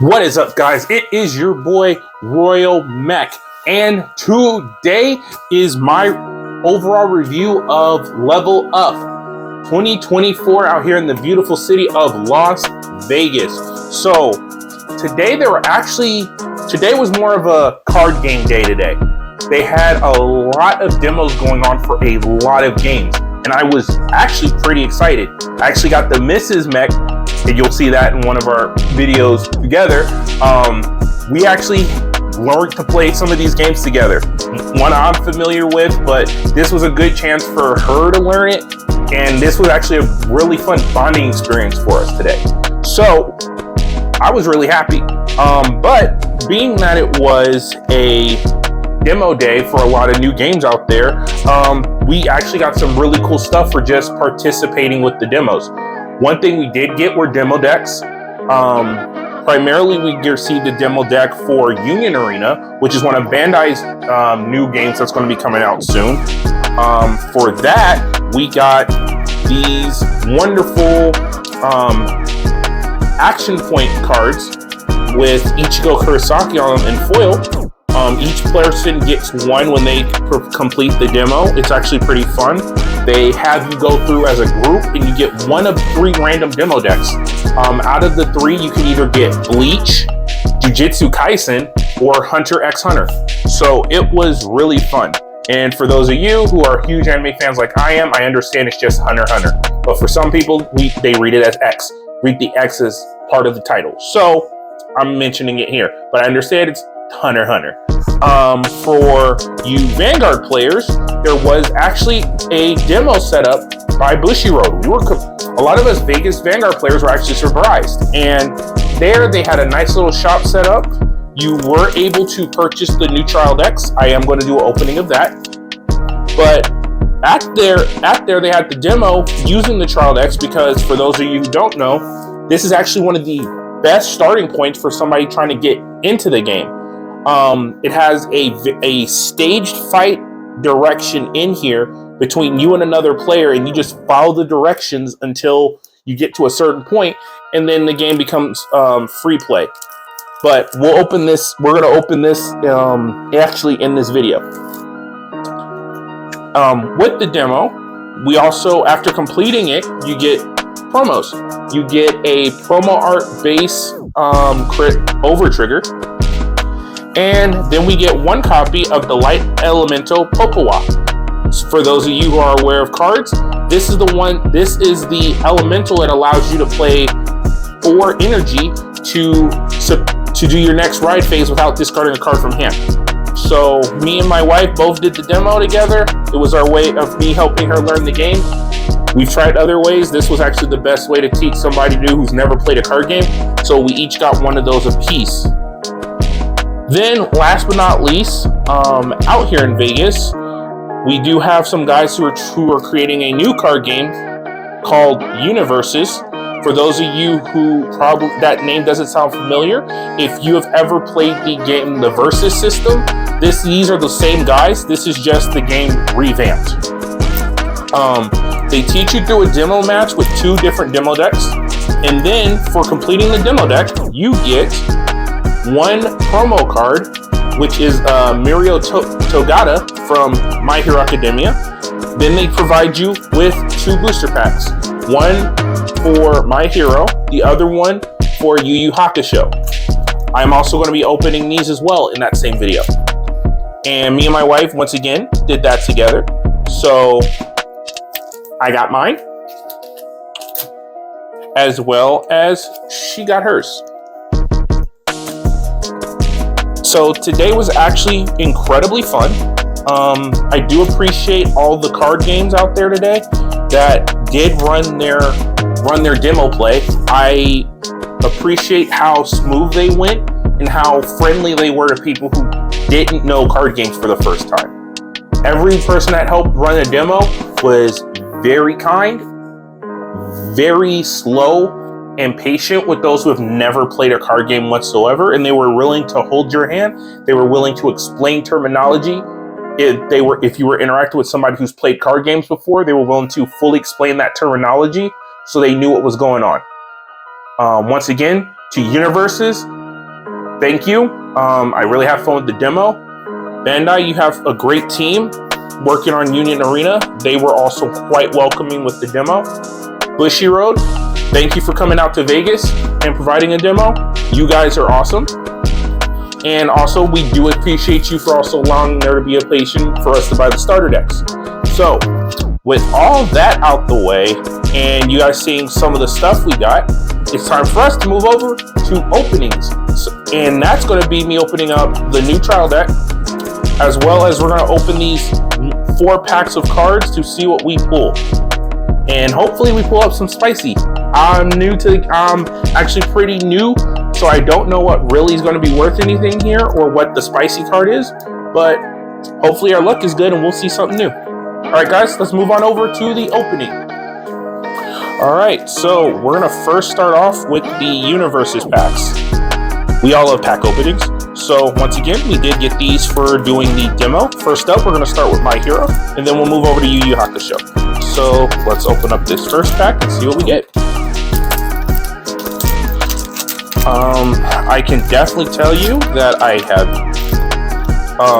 What is up, guys? It is your boy Royal Mech, and today is my overall review of Level Up 2024 out here in the beautiful city of Las Vegas. So today today was more of a card game day today. They had a lot of demos going on for a lot of games, and I was actually pretty excited. I actually got the Mrs. Mech, and you'll see that in one of our videos together. We actually learned to play some of these games together. One I'm familiar with, but this was a good chance for her to learn it, and this was actually a really fun bonding experience for us today. So I was really happy. But being that it was a demo day for a lot of new games out there, we actually got some really cool stuff for just participating with the demos. One thing we did get were demo decks. Primarily, we received the demo deck for Union Arena, which is one of Bandai's new games that's going to be coming out soon. For that, we got these wonderful action point cards with Ichigo Kurosaki on them in foil. Each person gets one when they complete the demo. It's actually pretty fun. They have you go through as a group, and you get one of 3 random demo decks. Out of the 3, you can either get Bleach, Jujutsu Kaisen, or Hunter x Hunter. So it was really fun. And for those of you who are huge anime fans like I am, I understand it's just Hunter x Hunter. But for some people, they read it as X. Read the X as part of the title. So I'm mentioning it here. But I understand it's Hunter x Hunter. For you Vanguard players, there was actually a demo set up by Bushiroad. A lot of us Vegas Vanguard players were actually surprised, and there they had a nice little shop set up. You were able to purchase the new trial decks. I am going to do an opening of that, but at there they had the demo using the trial decks, because for those of you who don't know, this is actually one of the best starting points for somebody trying to get into the game. It has a staged fight direction in here between you and another player, and you just follow the directions until you get to a certain point, and then the game becomes free play. But we're going to open this actually in this video. With the demo, we also, after completing it, you get promos. You get a promo art base crit over trigger. And then we get 1 copy of the Light Elemental Popowa. For those of you who are aware of cards, this is the elemental that allows you to play 4 energy to do your next ride phase without discarding a card from hand. So me and my wife both did the demo together. It was our way of me helping her learn the game. We've tried other ways. This was actually the best way to teach somebody new who's never played a card game. So we each got one of those apiece. Then, last but not least, out here in Vegas, we do have some guys who are creating a new card game called Universes. For those of you who probably that name doesn't sound familiar, if you have ever played the game, the Versus system, these are the same guys. This is just the game revamped. They teach you through a demo match with 2 different demo decks, and then for completing the demo deck, you get 1 promo card, which is Mirio Togata from My Hero Academia. Then they provide you with 2 booster packs. 1 for My Hero, the other one for Yu Yu Hakusho. I'm also going to be opening these as well in that same video. And me and my wife, once again, did that together. So I got mine, as well as she got hers. So today was actually incredibly fun. I do appreciate all the card games out there today that did run their demo play. I appreciate how smooth they went and how friendly they were to people who didn't know card games for the first time. Every person that helped run a demo was very kind, very slow, and patient with those who have never played a card game whatsoever, and they were willing to hold your hand. They were willing to explain terminology. If you were interacting with somebody who's played card games before, they were willing to fully explain that terminology so they knew what was going on. Once again, to Universes, thank you. I really have fun with the demo. Bandai, you have a great team working on Union Arena. They were also quite welcoming with the demo. Bushiroad, thank you for coming out to Vegas and providing a demo. You guys are awesome. And also, we do appreciate you for also allowing there to be a patient for us to buy the starter decks. So, with all that out the way, and you guys seeing some of the stuff we got, it's time for us to move over to openings. And that's going to be me opening up the new trial deck, as well as we're going to open these 4 packs of cards to see what we pull. And hopefully we pull up some spicy. I'm actually pretty new, so I don't know what really is going to be worth anything here or what the spicy card is, but hopefully our luck is good and we'll see something new. All right, guys, let's move on over to the opening. All right, so we're going to first start off with the Universes packs. We all love pack openings. So once again, we did get these for doing the demo. First up, we're going to start with My Hero, and then we'll move over to Yu Yu Hakusho. So let's open up this first pack and see what we get. I can definitely tell you that I have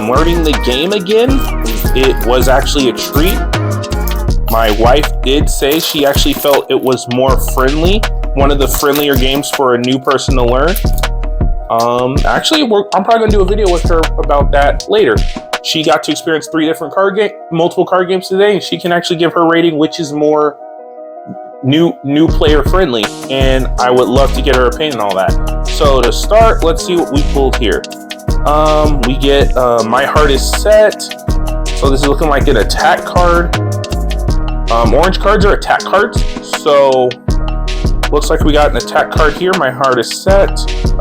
learning the game again. It was actually a treat. My wife did say she actually felt it was more friendly, one of the friendlier games for a new person to learn. Actually, I'm probably gonna do a video with her about that later. She got to experience multiple card games today, and she can actually give her rating, which is more new player friendly. And I would love to get her opinion on all that. So to start, let's see what we pulled here. We get My Heart Is Set. So this is looking like an attack card. Orange cards are attack cards. So looks like we got an attack card here. My Heart Is Set.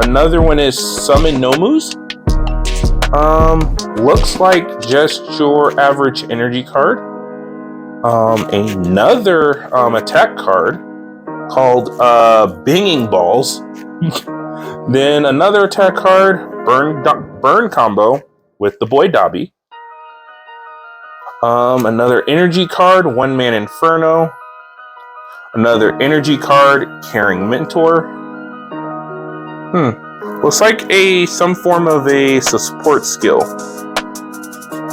Another one is Summon Nomus. Looks like just your average energy card. Another attack card called Binging Balls. Then another attack card, Burn Combo with the boy Dobby. Another energy card, One Man Inferno. Another energy card, Caring Mentor. Looks like some form of a support skill.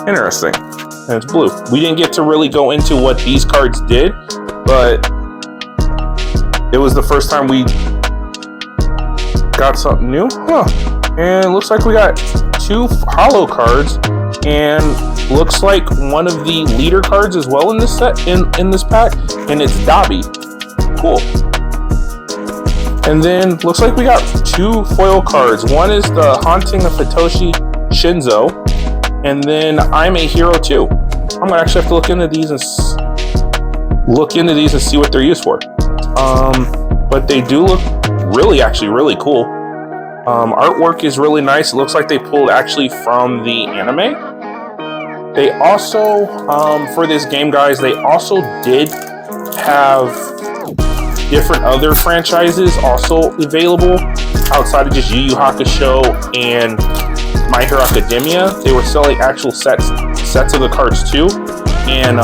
Interesting. And it's blue. We didn't get to really go into what these cards did, but it was the first time we got something new. And it looks like we got 2 holo cards, and looks like one of the leader cards as well in this set, in this pack, and it's Dobby. Cool. And then looks like we got 2 foil cards. One is the Haunting of Hitoshi Shinzo, and then I'm a Hero too. I'm gonna actually have to look into these and see what they're used for. But they do look really cool. Artwork is really nice. It looks like they pulled actually from the anime. They also, for this game, guys, they also did have different other franchises also available outside of just Yu Yu Hakusho and My Hero Academia. They were selling actual sets of the cards too. And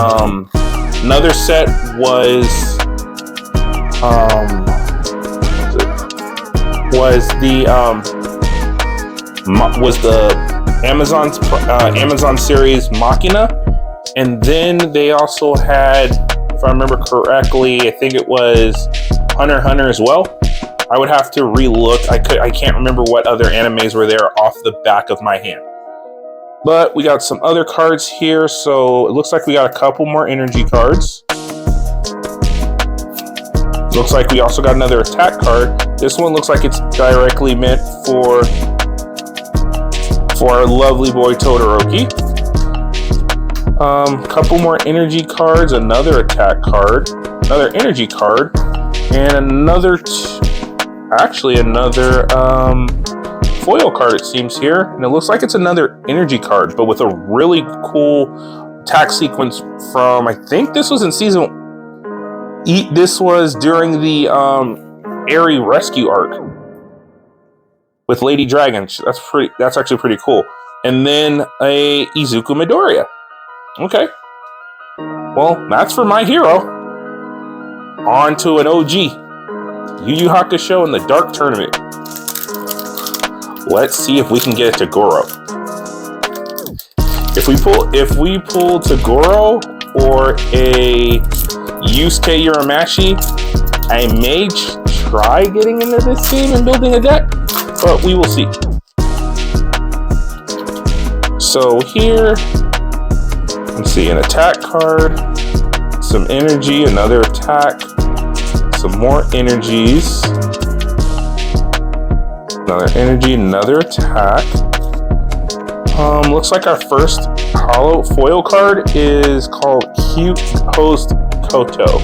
another set was the Amazon series Machina, and then they also had, if I remember correctly, I think it was Hunter x Hunter as well. I would have to re-look. I can't remember what other animes were there off the back of my hand. But we got some other cards here, so it looks like we got a couple more energy cards. Looks like we also got another attack card. This one looks like it's directly meant for our lovely boy Todoroki. Couple more energy cards, another attack card, another energy card, and another foil card, it seems here. And it looks like it's another energy card, but with a really cool attack sequence from, I think this was in season. This was during the Eri Rescue arc with Lady Dragon. That's actually pretty cool. And then a Izuku Midoriya. Okay. Well, that's for My Hero. On to an OG. Yu Yu Hakusho in the Dark Tournament. Let's see if we can get it to Goro. If we pull to Goro or a Yusuke Urameshi, I may try getting into this game and building a deck, but we will see. So here, let's see, an attack card, some energy, another attack, some more energies, another energy, another attack. Looks like our first hollow foil card is called Cute Host Koto.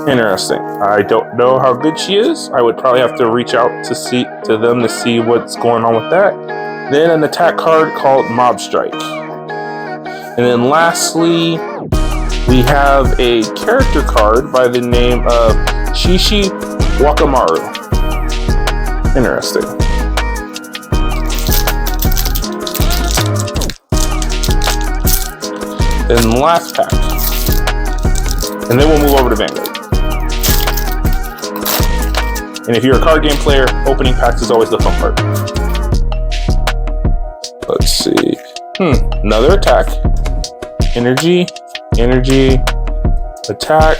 Interesting. I don't know how good she is. I would probably have to reach out to them to see what's going on with that. Then an attack card called Mob Strike. And then lastly, we have a character card by the name of Shishi Wakamaru. Interesting. Then last pack. And then we'll move over to Vanguard. And if you're a card game player, opening packs is always the fun part. Let's see. Another attack. Energy, energy, attack,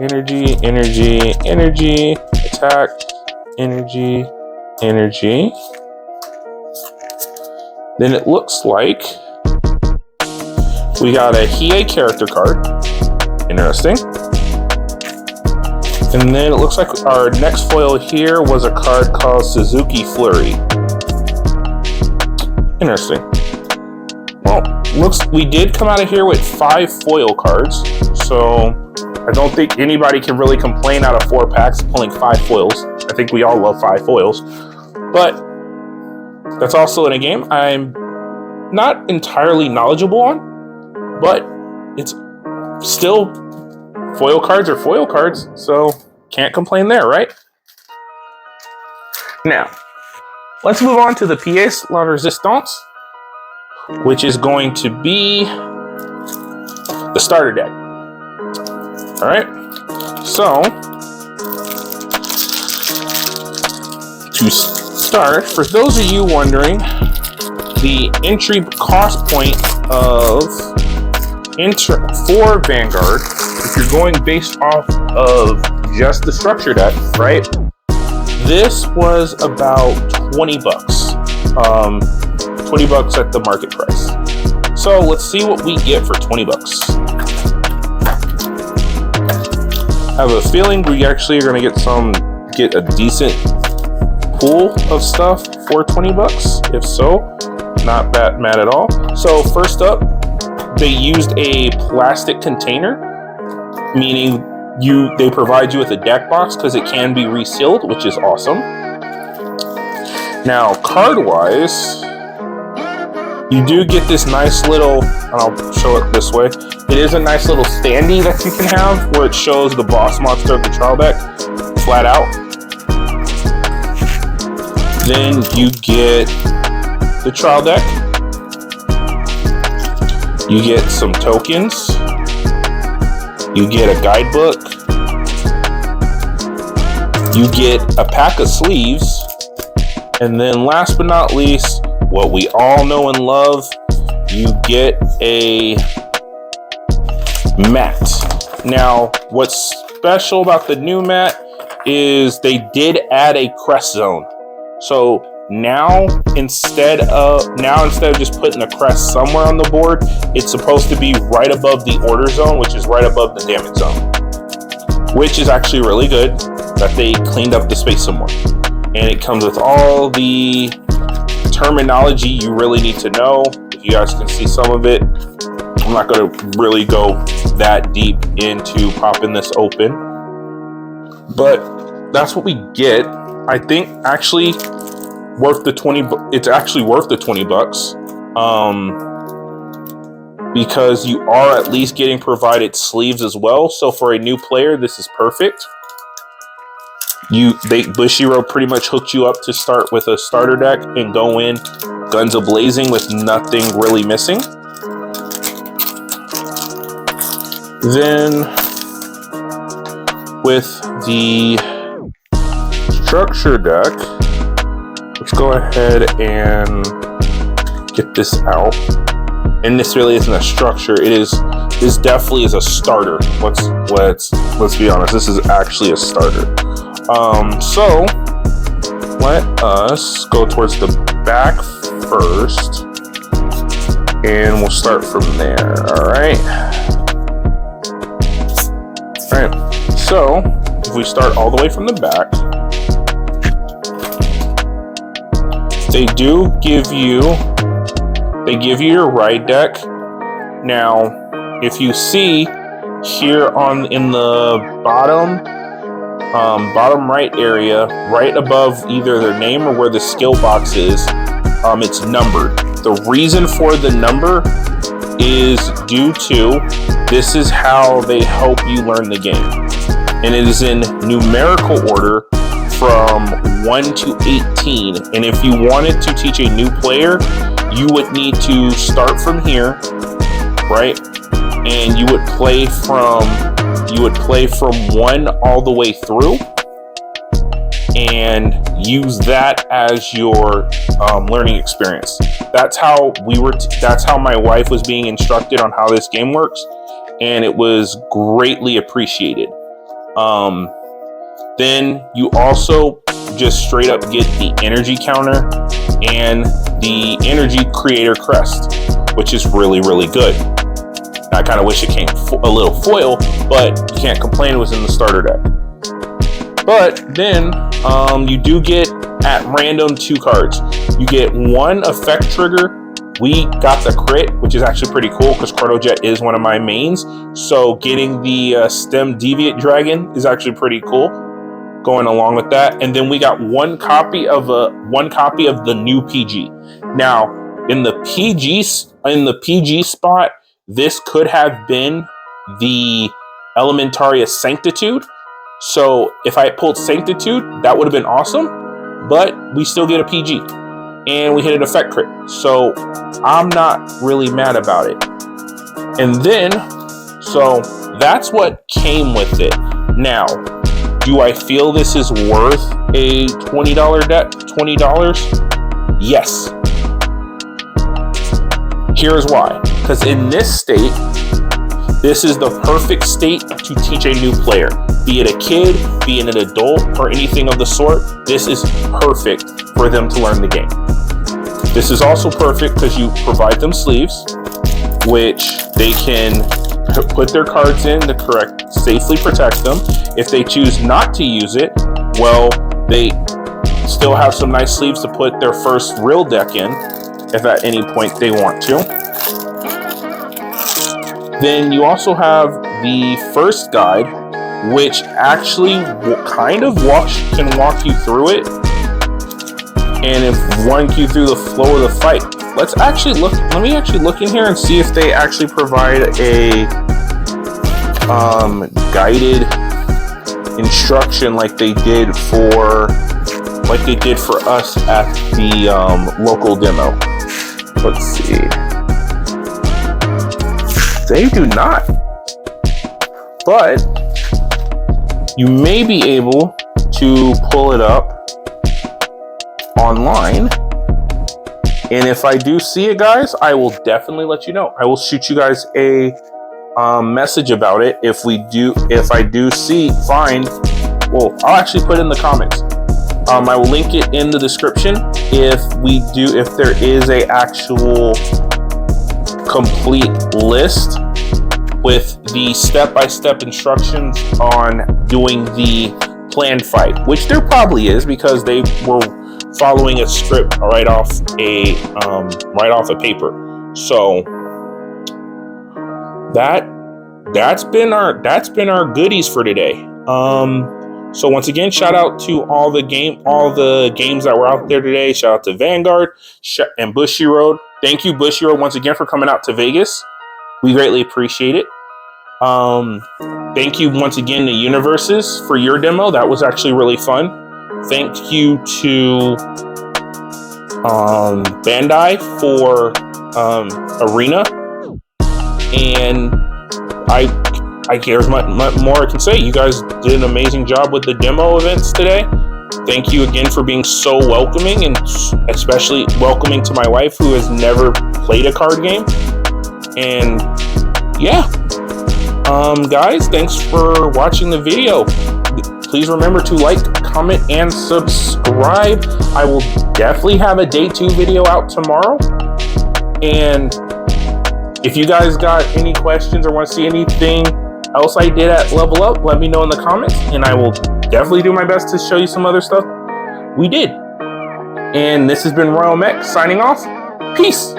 energy, energy, energy, attack, energy, energy. Then it looks like we got a Hiei character card. Interesting. And then it looks like our next foil here was a card called Suzuki Flurry. Interesting. Well, we did come out of here with 5 foil cards, so I don't think anybody can really complain out of 4 packs pulling 5 foils. I think we all love 5 foils, but that's also in a game I'm not entirely knowledgeable on, but it's still foil cards are foil cards, so can't complain there, right? Now, let's move on to the pièce la résistance, which is going to be the starter deck. All right, so to start, for those of you wondering, the entry cost point for Vanguard, if you're going based off of just the structure deck, right? This was about $20. $20 at the market price. So let's see what we get for $20. I have a feeling we actually are going to get a decent pool of stuff for $20. If so, not that mad at all. So first up, they used a plastic container, meaning they provide you with a deck box because it can be resealed, which is awesome. Now, card-wise, you do get this nice little, and I'll show it this way. It is a nice little standee that you can have where it shows the boss monster of the trial deck flat out. Then you get the trial deck. You get some tokens. You get a guidebook. You get a pack of sleeves. And then last but not least, what we all know and love, you get a mat. Now, what's special about the new mat is they did add a crest zone. So now instead of just putting a crest somewhere on the board, it's supposed to be right above the order zone, which is right above the damage zone, which is actually really good that they cleaned up the space some more. And it comes with all the terminology you really need to know. If you guys can see some of it, I'm not going to really go that deep into popping this open, but that's what we get. I think actually worth the 20. It's actually worth the $20, because you are at least getting provided sleeves as well. So for a new player, this is perfect. Bushiroad pretty much hooked you up to start with a starter deck and go in guns a-blazing with nothing really missing. Then with the structure deck, let's go ahead and get this out. And this really isn't a structure. This definitely is a starter. Let's be honest. This is actually a starter. So let us go towards the back first, and we'll start from there. All right. All right. So if we start all the way from the back, they give you your ride deck. Now, if you see here in the bottom right area, right above either their name or where the skill box is, it's numbered. The reason for the number is due to this is how they help you learn the game. And it is in numerical order from 1 to 18. And if you wanted to teach a new player, you would need to start from here, right? And you would play from 1 all the way through and use that as your learning experience. That's how my wife was being instructed on how this game works, and it was greatly appreciated. Then you also just straight up get the energy counter and the energy creator crest, which is really, really good. I kind of wish it came a little foil, but you can't complain, it was in the starter deck. But then you do get at random 2 cards. You get 1 effect trigger. We got the crit, which is actually pretty cool because Chronojet is one of my mains. So getting the stem deviate dragon is actually pretty cool. Going along with that, and then we got 1 copy of the new PG. Now, in the PG spot, this could have been the Elementaria Sanctitude. So if I pulled Sanctitude, that would have been awesome. But we still get a PG, and we hit an effect crit. So I'm not really mad about it. And then, so that's what came with it. Now, do I feel this is worth a $20 deck? $20? Yes. Here's why. Because in this state, this is the perfect state to teach a new player. Be it a kid, be it an adult, or anything of the sort, this is perfect for them to learn the game. This is also perfect because you provide them sleeves, which they can put their cards in to safely protect them. If they choose not to use it, well, they still have some nice sleeves to put their first real deck in, if at any point they want to. Then you also have the first guide, which actually kind of can walk you through it, and run you through the flow of the fight. Let me actually look in here and see if they actually provide a guided instruction like they did for us at the local demo. Let's see. They do not. But you may be able to pull it up online. And if I do see it, guys, I will definitely let you know. I will shoot you guys a message about it if I do find. Well, I'll actually put it in the comments. I will link it in the description if there is a actual complete list with the step-by-step instructions on doing the planned fight, which there probably is because they were following a script right off a paper. So that's been our goodies for today. So once again, shout out to all the games that were out there today. Shout out to Vanguard and Bushy Road. Thank you, Bushy Road, once again for coming out to Vegas. We greatly appreciate it. Thank you once again to Universes for your demo. That was actually really fun. Thank you to Bandai for Arena. And there's much more I can say. You guys did an amazing job with the demo events today. thank you again for being so welcoming, and especially welcoming to my wife, who has never played a card game. And yeah, guys, thanks for watching the video. Please remember to like, comment, and subscribe. I will definitely have a day 2 video out tomorrow. And if you guys got any questions or want to see anything else I did at Level Up, let me know in the comments, and I will definitely do my best to show you some other stuff we did. And this has been Royal Mech signing off. Peace.